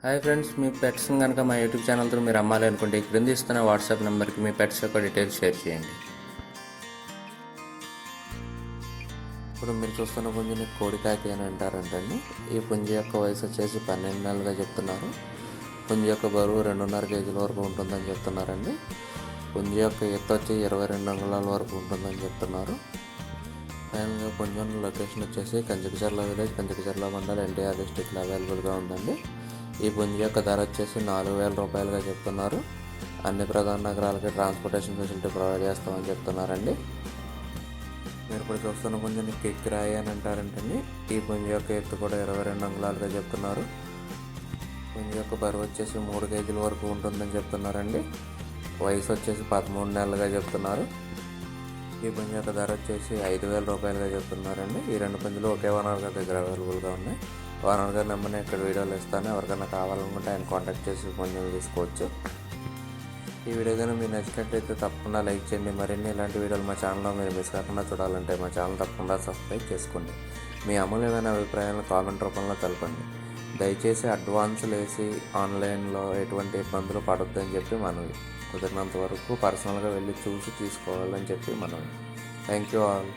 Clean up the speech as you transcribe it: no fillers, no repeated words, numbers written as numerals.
Hi friends, మీ పెట్స్ని కనుక మా YouTube ఛానల్తో మీరు అమ్మాలి అనుకుంటే క్రింద ఇస్తున్న వాట్సాప్ నెంబర్కి మీ పెట్స్ యొక్క డీటెయిల్స్ షేర్ చేయండి. ఇప్పుడు మీరు చూస్తున్న పుంజుని కోడికాకి అని అంటారంటండి. ఈ పుంజు యొక్క వయసు వచ్చేసి 12 నెలలుగా చెప్తున్నారు. పుంజు యొక్క బరువు 2.5 కేజీల వరకు ఉంటుందని చెప్తున్నారండి. పుంజు యొక్క ఎత్తు వచ్చి 22 అంగుళాల వరకు ఉంటుందని చెప్తున్నారు. ఫైనల్గా పుంజు లొకేషన్ వచ్చేసి కంచికచర్ల విలేజ్, కంచికచర్ల మండలం, ఎన్టీఆర్ డిస్టిక్లో అవైలబుల్గా ఉందండి. ఈ పుంజు యొక్క ధర వచ్చేసి 4,000 రూపాయలుగా చెప్తున్నారు. అన్ని ప్రధాన నగరాలకి ట్రాన్స్పోర్టేషన్ ఫెసిలిటీ ప్రొవైడ్ చేస్తామని చెప్తున్నారండి. మీరు ఇప్పుడు చూస్తున్న పుంజుని కిక్కిరాయి అని అంటారంటండి. ఈ పుంజు యొక్క ఎత్తు కూడా 22 అంగుళాలుగా చెప్తున్నారు. పుంజు యొక్క బరువు వచ్చేసి 3 కేజీల వరకు ఉంటుందని చెప్తున్నారండి. వయసు వచ్చేసి 13 నెలలుగా చెప్తున్నారు. ఈ పుంజు యొక్క ధర వచ్చేసి 5,000 రూపాయలుగా చెప్తున్నారండి. ఈ రెండు పుంజులు ఒకే ఓనర్ గారి దగ్గర అవైలబుల్గా ఉన్నాయి. ఓనర్ గారి నెంబర్ని ఇక్కడ వీడియోలో ఇస్తాను. ఎవరికైనా కావాలనుకుంటే ఆయన కాంటాక్ట్ చేసి పుంజులు తీసుకోవచ్చు. ఈ వీడియో కానీ మీరు నచ్చినట్లయితే తప్పకుండా లైక్ చేయండి. మరిన్ని ఇలాంటి వీడియోలు మా ఛానల్లో మీరు మిస్ కాకుండా చూడాలంటే మా ఛానల్ తప్పకుండా సబ్స్క్రైబ్ చేసుకోండి. మీ అమూల్యమైన అభిప్రాయాలను కామెంట్ రూపంలో తెలపండి. దయచేసి అడ్వాన్సులు వేసి ఆన్లైన్లో ఎటువంటి ఇబ్బందులు పడొద్దని చెప్పి మనవి. కుదిరినంత వరకు పర్సనల్గా వెళ్ళి చూసి తీసుకోవాలని చెప్పి మనవి. Thank you all.